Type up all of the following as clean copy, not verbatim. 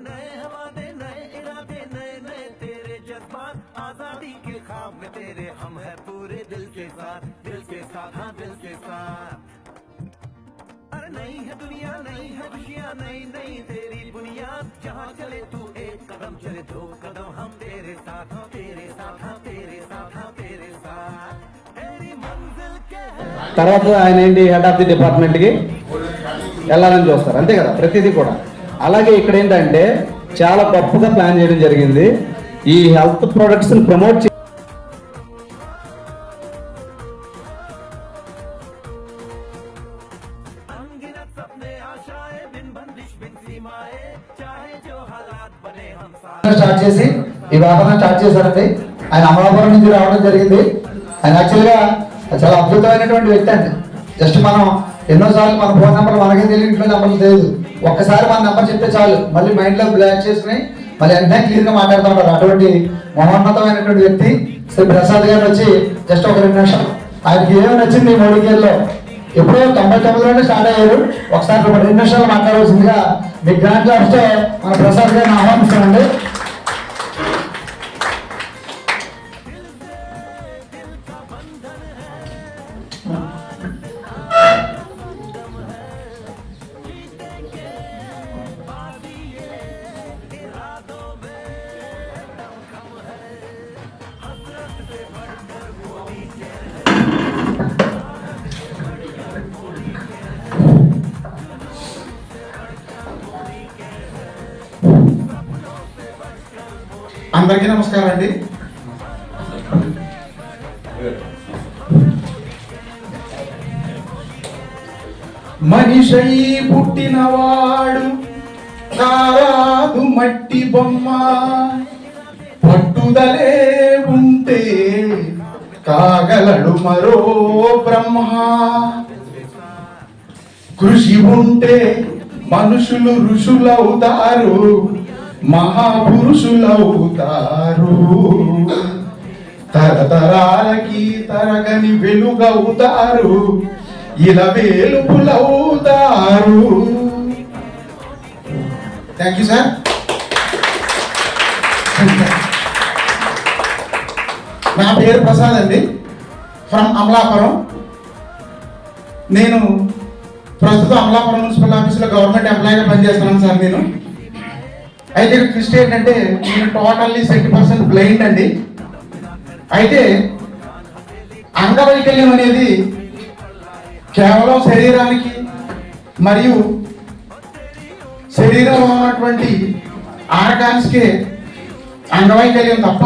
नए हवाले नए इरादे नए नए तेरे जज्बात आजादी के ख्वाब में तेरे हम है पूरे दिल के साथ हाँ दिल के साथ। अरे नई है दुनिया नई है खुशियाँ नई नई तेरी बुनियाद जहाँ चले तू एक कदम चले दो कदम हम तेरे साथ हाँ तेरे साथ हाँ तेरे साथ हाँ तेरे साथ तेरी मंजिल के తర్వాత ఆయన ఏంటి హెడ్ ఆఫ్ ది డిపార్ట్మెంట్ కి వెళ్ళాలని చూస్తారు అంతే కదా ప్రతిదీ కూడా. అలాగే ఇక్కడ ఏంటంటే చాలా గొప్పగా ప్లాన్ చేయడం జరిగింది. ఈ హెల్త్ ప్రొడక్ట్స్ ప్రమోట్ స్టార్ట్ చేసి ఈ వ్యాపారం స్టార్ట్ చేశారండి. ఆయన అమలాపురం నుంచి రావడం జరిగింది. ఆయన యాక్చువల్గా చాలా అద్భుతమైనటువంటి వ్యక్తి అండి. జస్ట్ మనం ఎన్నోసార్లు మన ఫోన్ నెంబర్ మనకే తెలియదు, ఇంట్లో నెంబర్లు తెలియదు. ఒక్కసారి మన నెంబర్ చెప్తే చాలు మళ్ళీ మైండ్లో బ్లాక్ చేసుకుని మళ్ళీ వెంటనే క్లియర్గా మాట్లాడుతూ ఉంటారు. అటువంటి మహోన్నతమైనటువంటి వ్యక్తి శ్రీ ప్రసాద్ గారు వచ్చి జస్ట్ ఒక 2 నిమిషాలు ఆయనకి ఏమి నచ్చింది 3 గేర్లో ఎప్పుడో 99లోనే స్టార్ట్ అయ్యారు. ఒకసారి 2 నిమిషాలు మాట్లాడవలసిందిగా మీ గ్రాండ్ క్లాస్తో మన ప్రసాద్ గారిని ఆహ్వానిస్తామండి. అందరికీ నమస్కారం అండి. మనిషై పుట్టినవాడు కారాదు మట్టి బొమ్మ, పట్టుదలే ఉంటే కాగలడు మరో బ్రహ్మ. కృషి ఉంటే మనుషులు ఋషులవుతారు, మహాపురుషులవుతారు, తరతరాలకి తరగని వెలుగవుతారు, ఇలా వేలుపులవుతారు. Thank you sir. నా పేరు ప్రసాద్ అండి, ఫ్రమ్ అమలాపురం. నేను ప్రస్తుతం అమలాపురం మున్సిపల్ ఆఫీసులో గవర్నమెంట్ ఎంప్లాయీగా పనిచేస్తున్నాను సార్. నేను అయితే ట్విస్ట్ ఏంటంటే నేను టోటల్లీ 70% బ్లైండ్ అండి. అయితే అంగవైకల్యం అనేది కేవలం శరీరానికి మరియు శరీరంలో ఉన్నటువంటి ఆర్గాన్స్కే అంగవైకల్యం తప్ప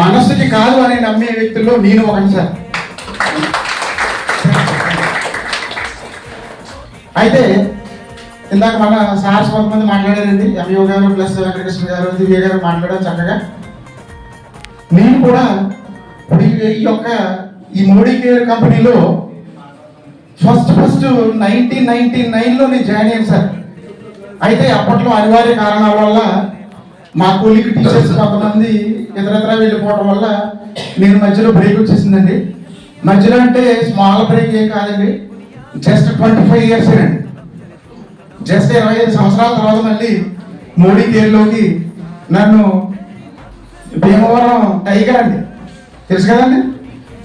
మనస్సుకి కాదు అని నమ్మే వ్యక్తుల్లో నేను ఒకటి సార్. అయితే ఇందాక మన సార్స్ కొంతమంది మాట్లాడారండి, ఎంఈఓ గారు ప్లస్ వెంకటకృష్ణ గారు దివ్య గారు మాట్లాడారు చక్కగా. నేను కూడా ఈ మోడీ కేర్ కంపెనీలో ఫస్ట్ 1999లో నేను జాయిన్ అయ్యాను సార్. అయితే అప్పట్లో అనివార్య కారణాల వల్ల మా కూలీకి టీచర్స్ కొంతమంది ఇతరత్ర వెళ్ళిపోవడం వల్ల నేను మధ్యలో బ్రేక్ వచ్చేసిందండి. మధ్యలో అంటే స్మాల్ బ్రేక్ ఏం కాదండి, జస్ట్ 25 ఇయర్స్ అండి. జస్ట్ 25 సంవత్సరాల తర్వాత మళ్ళీ మోడీ కేర్లోకి నన్ను భీమవరం టైగర్ అండి, తెలుసు కదండి,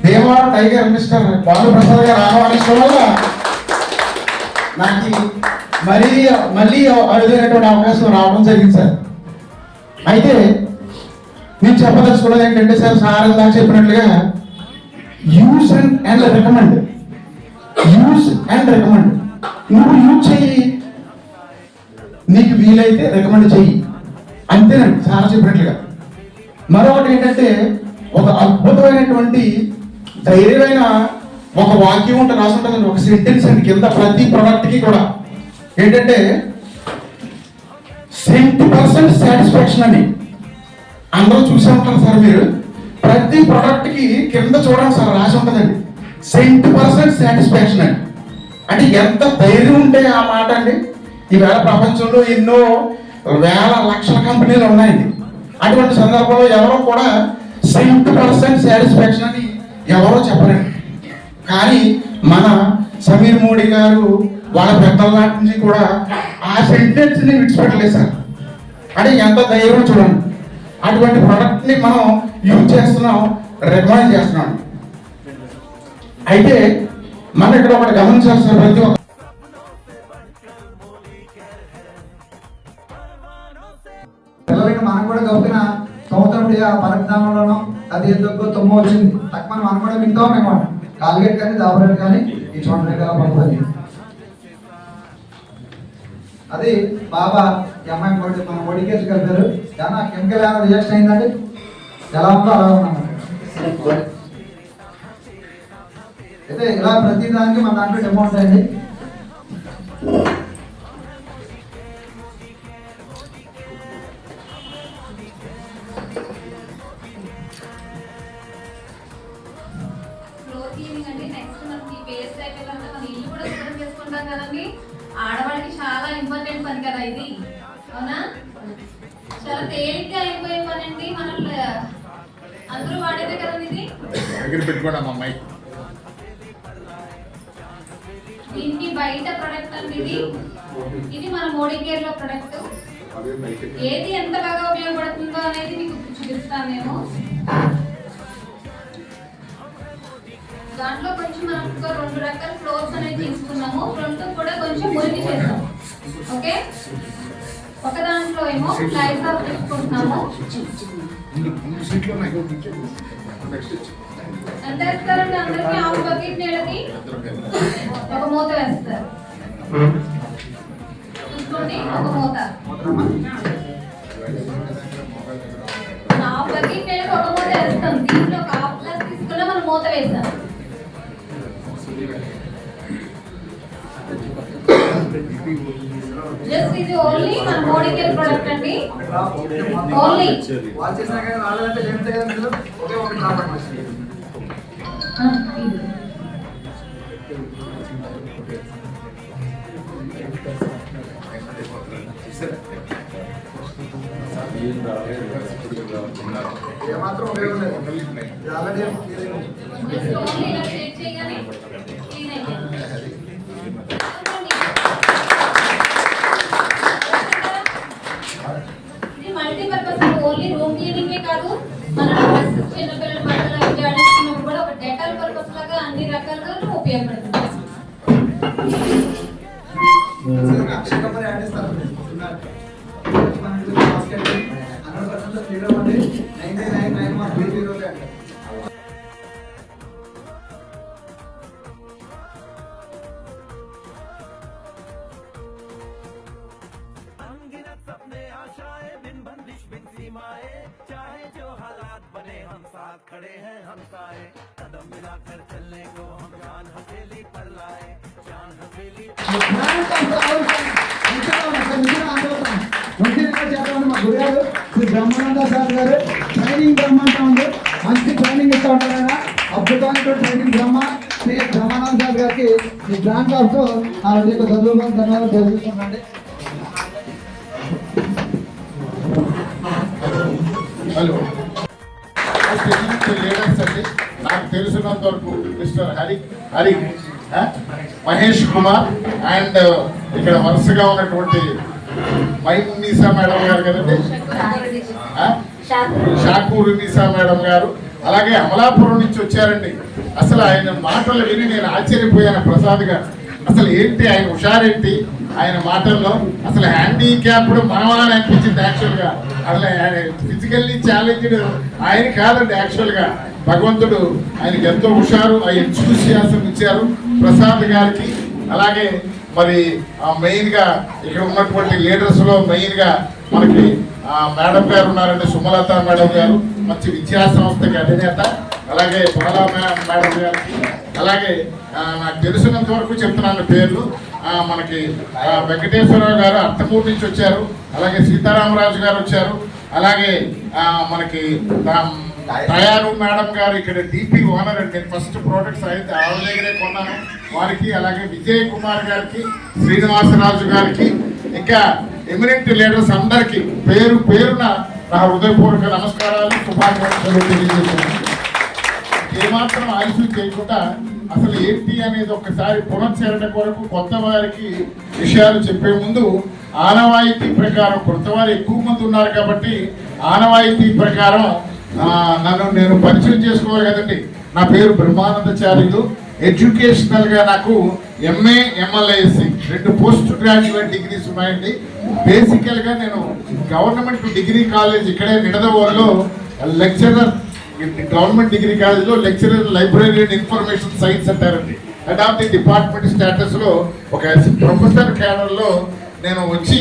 భీమవరం టైగర్ మిస్టర్ బాలప్రసాద్ గారు ఆహ్వానించడం వల్ల నాకు మళ్ళీ అడుగుతున్నటువంటి అవకాశం రావడం జరిగింది సార్. అయితే నేను చెప్పదలుచుకున్నది ఏంటంటే సార్ దాకా చెప్పినట్లుగా యూజ్ అండ్ రికమెండ్. నువ్వు యూజ్ చెయ్యి, నీకు వీలైతే రికమెండ్ చెయ్యి, అంతేనండి సార్ చెప్పినట్లుగా. మరొకటి ఏంటంటే ఒక అద్భుతమైనటువంటి ధైర్యమైన ఒక వాక్యం ఉంటుంది, రాసి ఉంటుందండి, ఒక సెంటెన్స్ అండి కింద ప్రతి ప్రోడక్ట్కి కూడా ఏంటంటే 70% సాటిస్ఫాక్షన్ అని. అందరూ చూసే ఉంటారు సార్ మీరు, ప్రతి ప్రోడక్ట్కి కింద చూడండి సార్ రాసి ఉంటుందండి 70% సాటిస్ఫాక్షన్ అని. అంటే ఎంత ధైర్యం ఉంటే ఆ మాట అండి. ఈవేళ ప్రపంచంలో ఎన్నో వేల లక్షల కంపెనీలు ఉన్నాయండి. అటువంటి సందర్భంలో ఎవరో కూడా 70% సాటిస్ఫాక్షన్ అని ఎవరో చెప్పరండి. కానీ మన సమీర్ మోడీ గారు వాళ్ళ పెద్దల నాటి నుంచి కూడా ఆ సెంటెన్స్ ని విడిచిపెట్టలేదు సార్. అంటే ఎంత ధైర్యం చూడండి. అటువంటి ప్రోడక్ట్ని మనం యూజ్ చేస్తున్నాం, రికమెండ్ చేస్తున్నాం. అయితే మనం ఇక్కడ ఒకటి గమనించాల్సిన ప్రతి ఒక్క పిల్లలకి మనం కూడా గొప్పన సంవత్సరం ఆ పరగ్రామంలోనో అది ఎందుకు తుమ్మ వచ్చింది తక్కువ మనం కూడా వింటాం అనమాట. కాల్గేట్ కానీ దాబరేట్ కానీ ఈ చూడండి పడుతుంది. అది బాబా ఈ అమ్మాయి మన ఒడికేసి కలిపారు. ఏమన్నా కెమికల్ ఏమైనా రియాక్షన్ అయిందండి? ఎలా ఉందో అలా ఉన్నాము. అయితే ఇలా ప్రతి దానికి మన దాంట్లో డెమో ఉంటాయండి. ఆడవాళ్ళకి చాలా ఇంపార్టెంట్ పని కదా ఇది, అవునా? చాలా తేలిగ్గా అయిపోయే పని అండి, మనం అందరూ వాడేదే కదా ఇది. దీనికి బయట ప్రొడక్ట్ అండి ఇది మన మోడీ కేర్ లో ప్రొడక్ట్. ఏది ఎంత బాగా ఉపయోగపడుతుందో అనేది మీకు చూపిస్తాను నేను. దాంట్లో కొంచెం మనం 2 రకాల ఫ్లోర్స్ అనేది తీసుకున్నాము. 2 కూడా కొంచెం మురికి చేస్తాం. ఓకే, ఒక దాంట్లో ఏమో లైజాల్ తీసుకుంటున్నాము. ఎంత వేస్తారంటే అందరికి 1/2 బకెట్ నీళ్ళకి ఒక మూత వేస్తారు. చూసుకోండి, ఒక మూత 1/2 బకెట్ నీళ్ళకి ఒక మూత వేస్తాం. దీంట్లో 1/2 గ్లాస్ తీసుకున్నా మనం మూత వేస్తాం. జస్ట్ ఇది ఓన్లీ మన మోడీ కేర్ ప్రొడక్ట్ అండి. ఓన్లీ వాచ్ చేసినా కానీ రాలేదంటే లేదంటే కదా మీరు ఒకే ఒకటి రాబట్టి ఏమాత్రం ఉపయోగం లేదు. ఇది ఆల్రెడీ జస్ట్ ఓన్లీ ఇలా షేక్ చేయగానే క్లీన్ అయిపోతుంది. ఇది మల్టీపర్పస్, ఓన్లీ రూమ్ క్లీనింగ్ కాదు, మన చిన్నపిల్లల బట్టలు అవి జాడించుకున్నప్పుడు కూడా ఒక డెటాల్ పర్పస్ లాగా అన్ని రకాలుగా ఉపయోగపడుతుంది. అక్షయ కంపెనీ యాడ్ చేస్తారు. 100% ఫ్రీడమ్ అండి. 99.9 మా బీపీ రోజు అంటే अनगिनत सपने आशाएं बिन बंदिश बिन सीमाएं, चाहे जो हालात बने हम साथ खड़े हैं हम साए, कदम मिलाकर चलने को हम जान हथेली पर लाए, जान हथेली మా గురుగారు శ్రీ బ్రహ్మానంద సార్ గారు ట్రైనింగ్ బ్రహ్మాండం ఉంది. మంచి ట్రైనింగ్ ఇస్తూ ఉంటారు ఆయన. అద్భుతమైన ట్రైనింగ్ శ్రీ బ్రహ్మానంద సార్ గారికి ఈ బ్రాండ్ ఆఫ్ చదువుకొని ధన్యవాదాలు తెలుసుకుంటాండి. హలో, లీడర్స్ అండి. నాకు తెలిసినంత వరకు మిస్టర్ హరి మహేష్ కుమార్ అండ్ ఇక్కడ వరుసగా ఉన్నటువంటి మైనీసా మేడం గారు కదండి, షాకూర్ నిసా మేడం గారు, అలాగే అమలాపురం నుంచి వచ్చారండి. అసలు ఆయన మాటలు విని నేను ఆశ్చర్యపోయాను. ప్రసాద్ గారు అసలు ఏంటి ఆయన హుషారేంటి ఆయన మాటల్లో, అసలు హ్యాండిక్యాప్డ్ మనమా అని అనిపించింది యాక్చువల్గా. అసలు ఫిజికల్లీ ఛాలెంజ్డ్ ఆయన కాదండి యాక్చువల్గా. భగవంతుడు ఆయనకి ఎంతో హుషారు, ఆయన ఎన్థూసియాజం ఇచ్చారు ప్రసాద్ గారికి. అలాగే మరి మెయిన్గా ఇక్కడ ఉన్నటువంటి లీడర్స్లో మెయిన్గా మనకి మేడం గారు ఉన్నారండి, సుమలత మేడం గారు, మంచి విద్యా సంస్థకి అధినేత. అలాగే బాలా మేడం గారికి, అలాగే నాకు తెలిసినంత వరకు చెప్తున్నాను పేర్లు, మనకి వెంకటేశ్వరరావు గారు అర్థమూరు నుంచి వచ్చారు, అలాగే సీతారామరాజు గారు వచ్చారు, అలాగే మనకి తయారు మేడం గారు ఇక్కడ డిపి ఓనర్ అండి. నేను ఫస్ట్ ప్రోడక్ట్స్ అయితే ఆవిడ దగ్గరే కొన్నాను వారికి. అలాగే విజయ్ కుమార్ గారికి, శ్రీనివాసరాజు గారికి, ఇంకా ఎమినెంట్ లీడర్స్ అందరికీ పేరు పేరున నా హృదయపూర్వక నమస్కారాలు, శుభాకాంక్షలు తెలియజేస్తున్నాను. ఏమాత్రం ఆలస్యం చేయకుండా అసలు ఏంటి అనేది ఒక్కసారి పునశ్చరణ కొరకు కొత్త వారికి విషయాలు చెప్పే ముందు ఆనవాయితీ ప్రకారం కొత్తవారు ఎక్కువ మంది ఉన్నారు కాబట్టి ఆనవాయితీ ప్రకారం నేను పరిచయం చేసుకోవాలి కదండి. నా పేరు బ్రహ్మానందచార్యులు. ఎడ్యుకేషనల్ గా నాకు MA MLISC 2 post graduate degrees ఉన్నాయండి. బేసికల్ గా నేను గవర్నమెంట్ డిగ్రీ కాలేజ్ ఇక్కడే నిడదవోలులో లెక్చరర్, గవర్నమెంట్ డిగ్రీ కాలేజ్లో lecturer library and information science అంటారండి. Head of the department status లో ఒక ప్రొఫెసర్ క్యాడర్ లో నేను వచ్చి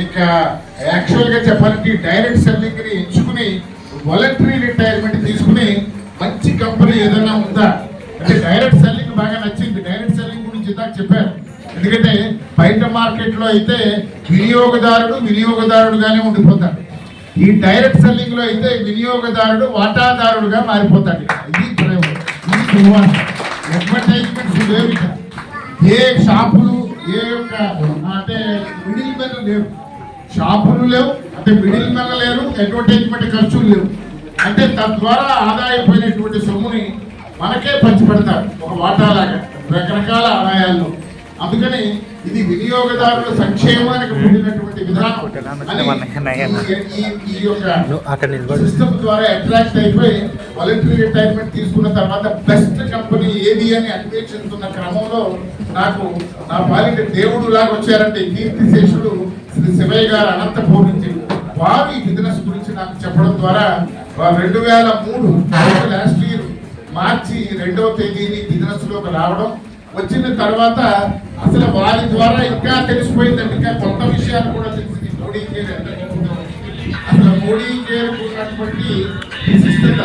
ఇంకా యాక్చువల్ గా చెప్పాలంటే డైరెక్ట్ సెల్లింగ్ ని ఎంచుకుని వాలంటరీ రిటైర్మెంట్ తీసుకుని మంచి కంపెనీ ఏదైనా ఉందా అంటే డైరెక్ట్ సెల్లింగ్ బాగా నచ్చింది. డైరెక్ట్ సెల్లింగ్ గురించి ఇందాక చెప్పారు. ఎందుకంటే బయట మార్కెట్ లో అయితే వినియోగదారుడుగానే ఉండిపోతాడు. ఈ డైరెక్ట్ సెల్లింగ్ లో అయితే వినియోగదారుడు వాటాదారుడుగా మారిపోతాడు. ఇది ప్రయోగం, ఇది సువాసన. అడ్వర్టైజ్మెంట్స్ లేవు, ఏ షాపులు ఏ యొక్క అంటే మిడిల్ మెన్ లేవు, షాపులు లేవు అంటే మిడిల్ మెన్ లేరు, అడ్వర్టైజ్మెంట్ ఖర్చులు లేవు. అంటే తద్వారా ఆదాయపోయినటువంటి సొమ్ముని మనకే పంచిపెడతారు ఒక వాటాలాగా రకరకాల ఆదాయాల్లో. అందుకని ఇది వినియోగదారుల సంక్షేమానికి పొందినటువంటి విధానం ఈ యొక్క సిస్టమ్ ద్వారా అట్రాక్ట్ అయిపోయి వాలంటరీ రిటైర్మెంట్ తీసుకున్న తర్వాత బెస్ట్ కంపెనీ ఏది అని అన్వేషిస్తున్న క్రమంలో నాకు నా పాలిట దేవుడు లాగా వచ్చారంటే కీర్తిశేషుడు శ్రీ శివయ్య గారు అనంతపూర్ నుంచి. వారు ఈ బిజినెస్ గురించి నాకు చెప్పడం ద్వారా 2003 లాస్ట్ ఇయర్ మార్చి 2వ తేదీని బిజినెస్ లోకి రావడం, వచ్చిన తర్వాత అసలు వారి ద్వారా ఇంకా తెలిసిపోయిందండి. ఇంకా కొత్త విషయాలు కూడా తెలిసింది. మోడీ కేర్ అసలు మోడీ కేర్ ఉన్నటువంటి విశిష్టత,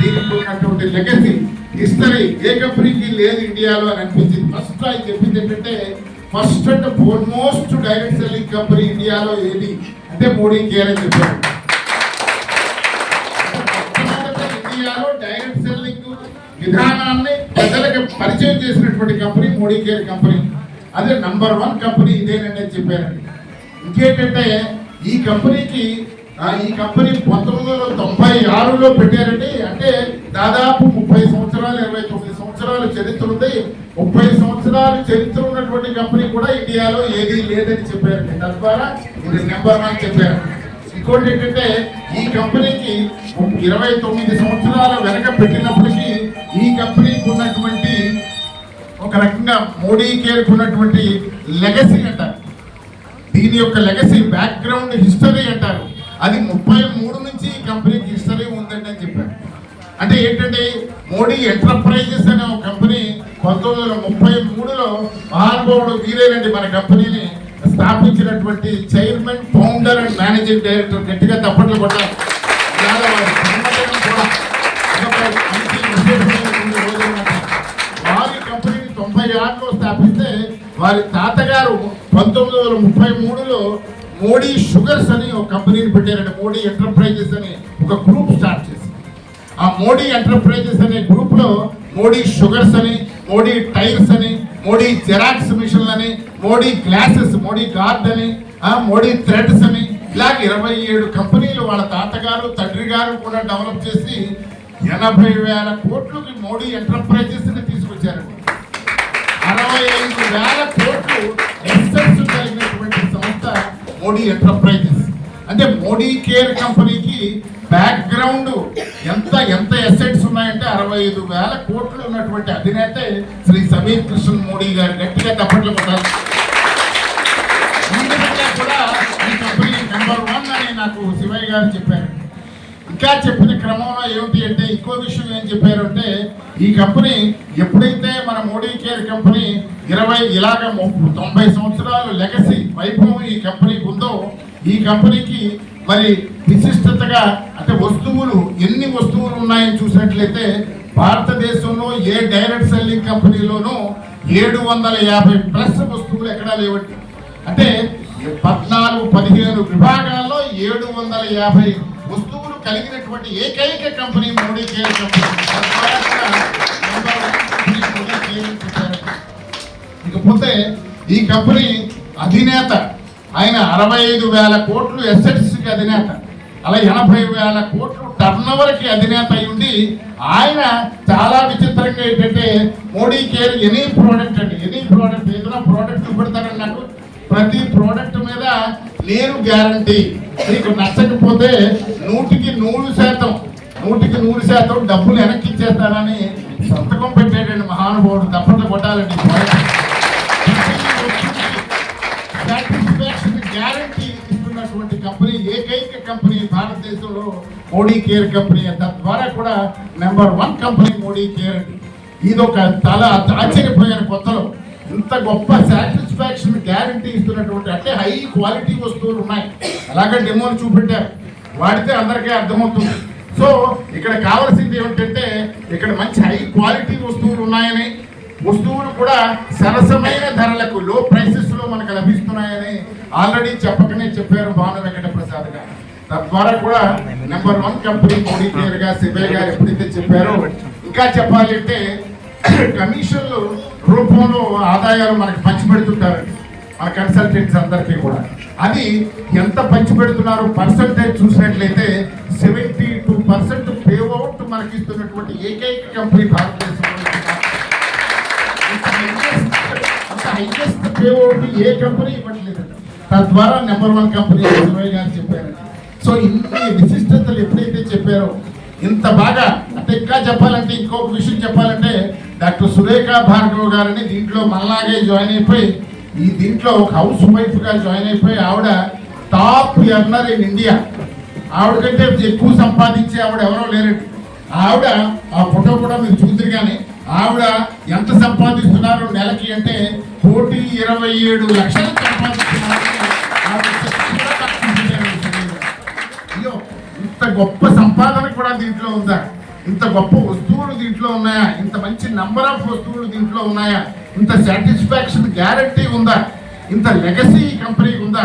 దీనికి ఉన్నటువంటి లెగసీ, హిస్టరీ ఏ కంపెనీకి లేదు ఇండియాలో అని అనిపించింది. ఫస్ట్ ఆయన చెప్పింది ఏంటంటే first and foremost direct selling company ఇండియాలో ఏది అంటే మోడీ కేర్ అని చెప్పారు. ఇండియాలో డైరెక్ట్ సెల్లింగ్ విధానాన్ని ప్రజలకు పరిచయం చేసినటువంటి కంపెనీ మోడీ కేర్ కంపెనీ. అదే నంబర్ 1 కంపెనీ ఇదేనండి అని చెప్పారండి. ఇంకేంటంటే ఈ కంపెనీ 1996లో పెట్టారండి. అంటే దాదాపు 30 సంవత్సరాలు 29 సంవత్సరాల చరిత్ర ఉంది. 30 సంవత్సరాల చరిత్ర ఉన్నటువంటి కంపెనీ కూడా ఇండియాలో ఏది లేదని చెప్పారండి. తద్వారా ఇది నెంబర్ 1 చెప్పారు. ఇంకోటి ఏంటంటే ఈ కంపెనీకి 29 సంవత్సరాల వెనక పెట్టినప్పటికీ ఈ కంపెనీకి ఉన్నటువంటి ఒక రకంగా మోడీ కేర్కి ఉన్నటువంటి లెగసీ అంటారు. దీని యొక్క లెగసీ బ్యాక్గ్రౌండ్ హిస్టరీ అంటారు. అది 33 నుంచి ఈ కంపెనీకి హిస్టరీ ఉందండి అని చెప్పారు. అంటే ఏంటంటే మోడీ ఎంటర్ప్రైజెస్ అనే ఒక కంపెనీ 1933లో మహానుభావుడు వీరేనండి మన కంపెనీని స్థాపించినటువంటి chairman, founder and managing director. గట్టిగా తప్పట్లు కొట్టాలి. వారి కంపెనీని 96లో స్థాపిస్తే వారి తాతగారు 1933లో మోడీ షుగర్స్ అని ఒక కంపెనీని పెట్టారండి. మోడీ ఎంటర్ప్రైజెస్ అని ఒక గ్రూప్ స్టార్ట్ చేసి ఆ మోడీ ఎంటర్ప్రైజెస్ అనే గ్రూప్ లో మోడీ షుగర్స్ అని, మోడీ టైర్స్ అని, మోడీ జెరాక్స్ మిషన్లు అని, మోడీ గ్లాసెస్, మోడీ గార్డ్ అని, మోడీ థ్రెడ్స్ అని ఇలాగ 27 కంపెనీలు వాళ్ళ తాతగారు తండ్రి గారు కూడా డెవలప్ చేసి 80,000 కోట్లకి మోడీ ఎంటర్ప్రైజెస్ ని తీసుకొచ్చారు. 65,000 కోట్లు ఎసెట్స్ కలిగినటువంటి సంస్థ మోడీ ఎంటర్ప్రైజెస్. అంటే మోడీ కేర్ కంపెనీకి బ్యాక్గ్రౌండ్ ఎంత ఎసెట్స్ ఉన్నాయంటే 65,000 కోట్లు ఉన్నటువంటి అధినేత శ్రీ సమీర్ కృష్ణ మోడీ గారు. గట్టిగా తప్పట్లు కొట్టాలి. ఈ విధంగా కూడా ఈ కంపెనీ నెంబర్ 1 అని నాకు శివయ్య గారు చెప్పారు. ఇంకా చెప్పిన క్రమంలో ఏమిటి అంటే ఇంకో విషయం ఏం చెప్పారు అంటే ఈ కంపెనీ ఎప్పుడైతే మన మోడీ కేర్ కంపెనీ 90 సంవత్సరాలు లెగసీ వైభవం ఈ కంపెనీకి ఉందో ఈ కంపెనీకి మరి విశిష్టతగా అంటే వస్తువులు ఎన్ని వస్తువులు ఉన్నాయని చూసినట్లయితే భారతదేశంలో ఏ డైరెక్ట్ సెల్లింగ్ కంపెనీలోనూ 750+ వస్తువులు ఎక్కడా లేవండి. అంటే 14-15 విభాగాల్లో 750 వస్తువులు కలిగినటువంటి ఏకైక కంపెనీ మోడీ కేర్ కంపెనీ. ఇకపోతే ఈ కంపెనీ అధినేత ఆయన 65,000 కోట్లు ఎసెట్స్కి అధినేత, అలా 80,000 కోట్లు టర్నోవర్కి అధినేత అయి ఉండి ఆయన చాలా విచిత్రంగా ఏంటంటే మోడీ కేర్ ఎనీ ప్రోడక్ట్ అండి, ఎనీ ప్రోడక్ట్ ఏదైనా ప్రోడక్ట్ పెడతారని నాకు ప్రతి ప్రోడక్ట్ మీద నేను గ్యారంటీ, మీకు నచ్చకపోతే 100% డబ్బులు వెనక్కి ఇచ్చేస్తానని సంతకం పెట్టేటండి మహానుభావుడు. తప్పట్లు కొట్టాలండి. సాటిస్ఫాక్షన్ గ్యారంటీ ఇస్తున్నటువంటి కంపెనీ, ఏకైక కంపెనీ భారతదేశంలో మోడీ కేర్ కంపెనీ. తద్వారా కూడా నెంబర్ 1 కంపెనీ మోడీ కేర్ అండి. ఇదొక చాలా ఆశ్చర్యపోయాను కొత్తలో. ఇంత గొప్ప సాటిస్ఫాక్షన్ గ్యారంటీ ఇస్తున్నటువంటి, అంటే హై క్వాలిటీ వస్తువులు ఉన్నాయి. అలాగే డెమోలు చూపెట్టారు, వాడితే అందరికీ అర్థమవుతుంది. సో ఇక్కడ కావాల్సింది ఏమిటంటే, ఇక్కడ మంచి హై క్వాలిటీ వస్తువులు ఉన్నాయని, వస్తువులు కూడా సరసమైన ధరలకు, లో ప్రైసెస్ లో మనకు లభిస్తున్నాయని ఆల్రెడీ చెప్పకనే చెప్పారు భాను వెంకట ప్రసాద్ గారు. తద్వారా కూడా నెంబర్ 1 కంపెనీ మోడీ కేర్ గా సిబిఐ గారు ఎప్పుడైతే చెప్పారో, ఇంకా చెప్పాలి అంటే కమిషన్లు రూపంలో ఆదాయాలు మనకి పంచిపెడుతుంటారు మన కన్సల్టెంట్స్ అందరికీ కూడా. అది ఎంత పంచిపెడుతున్నారు పర్సంటేజ్ చూసినట్లయితే 72% పే అవుట్ మనకి ఇస్తున్నటువంటి ఏకైక కంపెనీ భారతదేశంలో. హైయెస్ట్ పే అవుట్ ఏ కంపెనీ ఇవ్వట్లేదు. తద్వారా నెంబర్ 1 కంపెనీ సిబిఐ గారు చెప్పారు. సో ఇన్ని విశిష్టతలు ఎప్పుడైతే చెప్పారో, ఇంత బాగా, అంటే ఇంకా చెప్పాలంటే, ఇంకొక విషయం చెప్పాలంటే, డాక్టర్ సురేఖ భార్గవ్ గారని దీంట్లో మనలాగే జాయిన్ అయిపోయి, ఈ దీంట్లో ఒక హౌస్ వైఫ్ గా జాయిన్ అయిపోయి, ఆవిడ టాప్ ఎర్నర్ ఇన్ ఇండియా. ఆవిడ కంటే ఎక్కువ సంపాదించే ఆవిడ ఎవరో లేరండి. ఆవిడ ఆ ఫోటో కూడా మీరు చూద్దరు, కానీ ఆవిడ ఎంత సంపాదిస్తున్నారు నెలకి అంటే 1,27,00,000 సంపాదిస్తున్నారు. అయ్యో, ఇంత గొప్ప సంపాదన కూడా దీంట్లో ఉందా? ఇంత గొప్ప వస్తువులు దీంట్లో ఉన్నాయా? ఇంత మంచి నంబర్ ఆఫ్ వస్తువులు దీంట్లో ఉన్నాయా? ఇంత సాటిస్ఫాక్షన్ గ్యారంటీ ఉందా? ఇంత లెగసీ కంపెనీ ఉందా?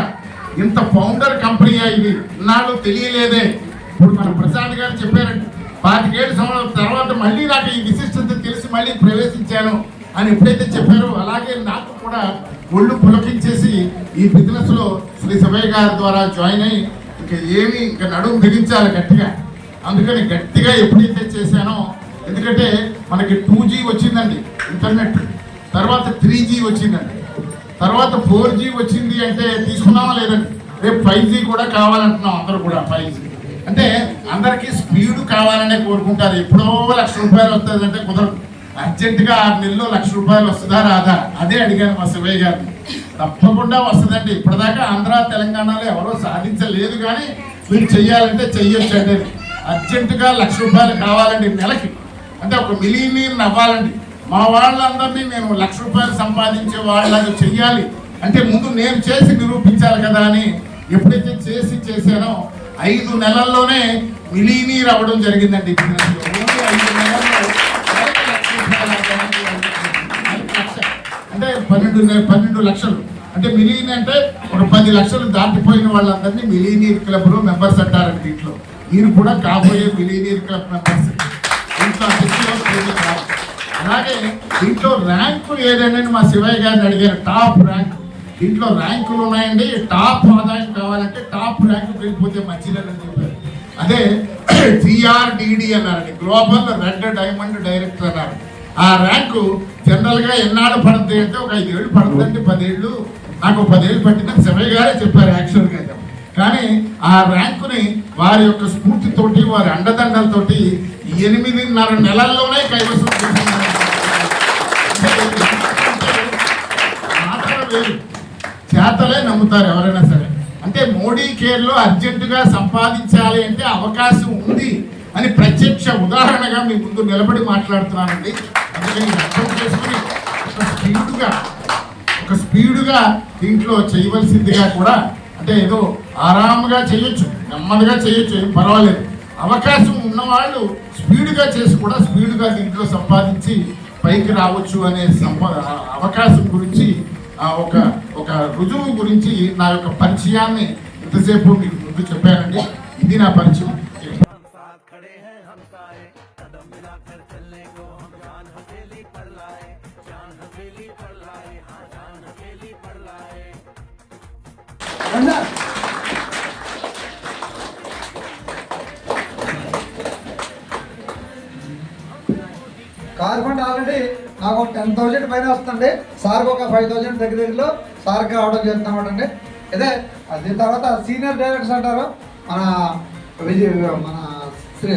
ఇంత ఫౌండర్ కంపెనీయా ఇది? నాలో తెలియలేదే. ఇప్పుడు మన ప్రసాద్ గారు చెప్పారండి, 25 సంవత్సరాల తర్వాత మళ్ళీ నాకు ఈ విశిష్టత తెలిసి మళ్ళీ ప్రవేశించాను అని ఎప్పుడైతే చెప్పారో, అలాగే నాకు కూడా ఒళ్ళు పులకించేసి ఈ బిజినెస్ లో శ్రీ సభయ్య గారి ద్వారా జాయిన్ అయ్యి ఇంకా నడుము బిగించాలి గట్టిగా. అందుకని గట్టిగా ఎప్పుడైతే చేశానో, ఎందుకంటే మనకి 2G వచ్చిందండి ఇంటర్నెట్, తర్వాత 3G వచ్చిందండి, తర్వాత 4G వచ్చింది. అంటే తీసుకున్నామా లేదండి? రేపు 5G కూడా కావాలంటున్నాం అందరూ కూడా. 5G అంటే అందరికీ స్పీడ్ కావాలనే కోరుకుంటారు. ఎప్పుడో ₹1,00,000 వస్తుంది అంటే కుదరదు. అర్జెంటుగా 6 నెలల్లో ₹1,00,000 వస్తుందా రాదా? అదే అడిగాను మా శివయ్య గారిని. తప్పకుండా వస్తుందండి. ఇప్పటిదాకా ఆంధ్ర తెలంగాణలో ఎవరో సాధించలేదు, కానీ మీరు చెయ్యాలంటే చెయ్యొచ్చు అండి. అర్జెంటుగా ₹1,00,000 కావాలండి నెలకి. అంటే ఒక మిలియనీర్ అవ్వాలండి. మా వాళ్ళందరినీ నేను ₹1,00,000 సంపాదించే వాళ్ళని చెయ్యాలి అంటే ముందు నేను చేసి నిరూపించాలి కదా అని ఎప్పుడైతే చేశానో 5 నెలల్లోనే మిలియనీర్ అవ్వడం జరిగిందండి. బిజినెస్లో 5 నెలల్లో అంటే 12 లక్షలు. అంటే మిలియన్ అంటే ఒక 10 లక్షలు దాటిపోయిన వాళ్ళందరినీ మిలియనీర్ క్లబ్ లో మెంబర్స్ అంటారండి. దీంట్లో మీరు కూడా కాబోయే మిలియనీర్ క్లబ్ మెంబర్స్. దీంట్లో అలాగే దీంట్లో ర్యాంకులు ఏదైనా మా శివయ్య గారిని అడిగారు, టాప్ ర్యాంక్. దీంట్లో ర్యాంకులు ఉన్నాయండి. టాప్ ఆదాయం కావాలంటే టాప్ ర్యాంకు వెళ్ళిపోతే మంచిదని చెప్పారు. అదే GRDD అన్నారండి, గ్లోబల్ రెడ్ డైమండ్ డైరెక్టర్ అన్నారు. ఆ ర్యాంకు జనరల్ గా ఎన్నాళ్ళు పడుతుంది అంటే ఒక 5 ఏళ్ళు పడుతుందండి. 10 ఏళ్ళు, నాకు 10 ఏళ్ళు పట్టిందని శివయ్య గారే చెప్పారు యాక్చువల్గా. కానీ ఆ ర్యాంకుని వారి యొక్క స్ఫూర్తితోటి, వారి అండదండలతోటి 8.5 నెలల్లోనే కైవసం చేస్తున్నారు. మాటలు వేరు, చేతలే నమ్ముతారు ఎవరైనా సరే. అంటే మోడీ కేర్లో అర్జెంటుగా సంపాదించాలి అంటే అవకాశం ఉంది అని ప్రత్యక్ష ఉదాహరణగా మీ ముందు నిలబడి మాట్లాడుతున్నానండి. అందుకని అర్థం చేసుకుని ఒక స్పీడుగా దీంట్లో చేయవలసిందిగా కూడా, అంటే ఏదో ఆరాముగా చేయొచ్చు, నెమ్మదిగా చేయొచ్చు, ఏం పర్వాలేదు. అవకాశం ఉన్నవాళ్ళు స్పీడ్గా చేసి కూడా స్పీడ్గా దీంట్లో సంపాదించి పైకి రావచ్చు అనే అవకాశం గురించి, ఒక రుజువు గురించి నా యొక్క పరిచయాన్ని ఇంతసేపు మీకు ముందు చెప్పానండి. ఇది నా పరిచయం. కార్ ఫండ్ ఆల్రెడీ నాకు 10,000 పైన వస్తుంది, సార్కి ఒక 5,000 దగ్గరలో సార్కి రావడం జరుగుతున్నమాట అండి. అదే దీని తర్వాత సీనియర్ డైరెక్టర్స్ అంటారు మన మన శ్రీ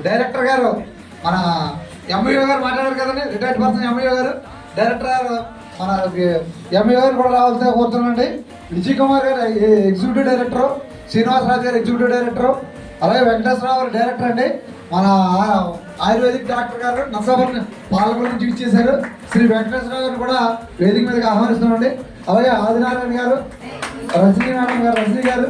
డైరెక్టర్ గారు మన ఎంఈఓ గారు మాట్లాడారు కదండి, రిటైర్డ్ పర్సన్ ఎంఈఓ గారు, డైరెక్టర్ గారు మన ఎంఈఓ గారు కూడా రావాల్సిందిగా కోరుతున్నాండి. విజయ్ కుమార్ గారు ఎగ్జిక్యూటివ్ డైరెక్టరు, శ్రీనివాసరాజు గారు ఎగ్జిక్యూటివ్ డైరెక్టరు, అలాగే వెంకటేశ్వరరావు గారు డైరెక్టర్ అండి. మన ఆయుర్వేదిక్ డాక్టర్ గారు నర్సాపురం పాలకుల నుంచి ఇచ్చేశారు. శ్రీ వెంకటేశ్వరరావు గారు కూడా వేదిక మీదకి ఆహ్వానిస్తున్నామండి. అలాగే ఆదినారాయణ గారు, రజనీ మేడం గారు, రజనీ గారు,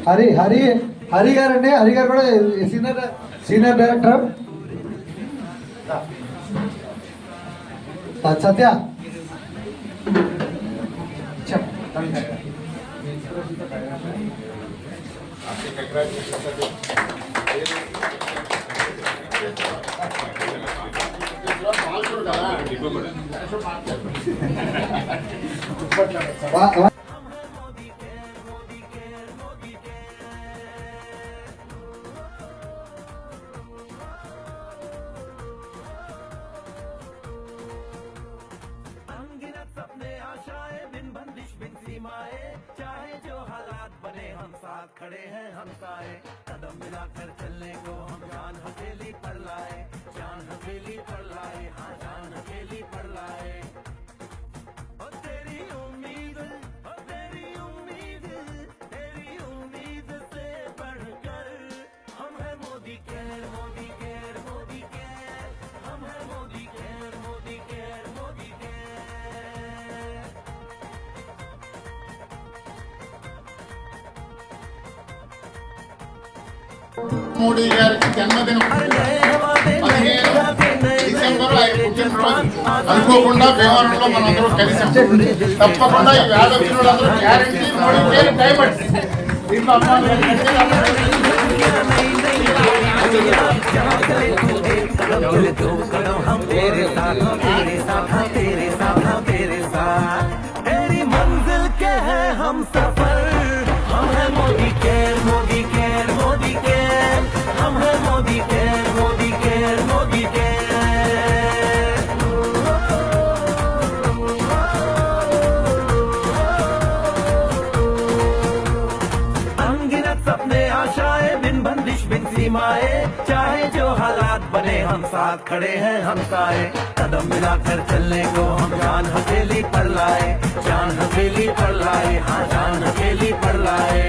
హరి హరి హరి గారు అండి. హరి గారు కూడా సీనియర్ డైరెక్టర్. సత్య सपने आशाएं बिन बंदिश बिन सीमाएं, चाहे जो हालात बने हम साथ खड़े हैं हमसाए, कदम मिलाकर चलने को हम जान हथेली पर लाए, जान हथेली पर लाए, हाँ जान हथेली पर लाए। ओ तेरी उम्मीद से बढ़कर हम है Modi care, Modi care, Modi care, हम है Modi care, Modi care, Modi care. Modi గారికి జన్మదినం 15 డిసెంబర్ ఆయన పుట్టినరోజు. అనుకోకుండా భీమవరంలో మనందరం కలిసాం. తప్పకుండా ఈ వేళ వచ్చినోళ్ళందరూ గ్యారెంటీ మోడీ పేరు డైమండ్. దీంట్లో तेरे साथ तेरे साथ तेरे साथ तेरे साथ तेरी मंजिल के हैं हम सफर, हम है Modi care, Modi care, Modi care, हम है Modi care, Modi care, Modi care. अनगिनत सपने आशाएं बिन बंदिश बिन सीमाएं, चाहे जो हालात बने हम साथ खड़े हैं हमसाए, कदम मिलाकर चलने को हम जान हथेली पर लाए, जान हथेली पर लाए, हाँ जान हथेली पर लाए।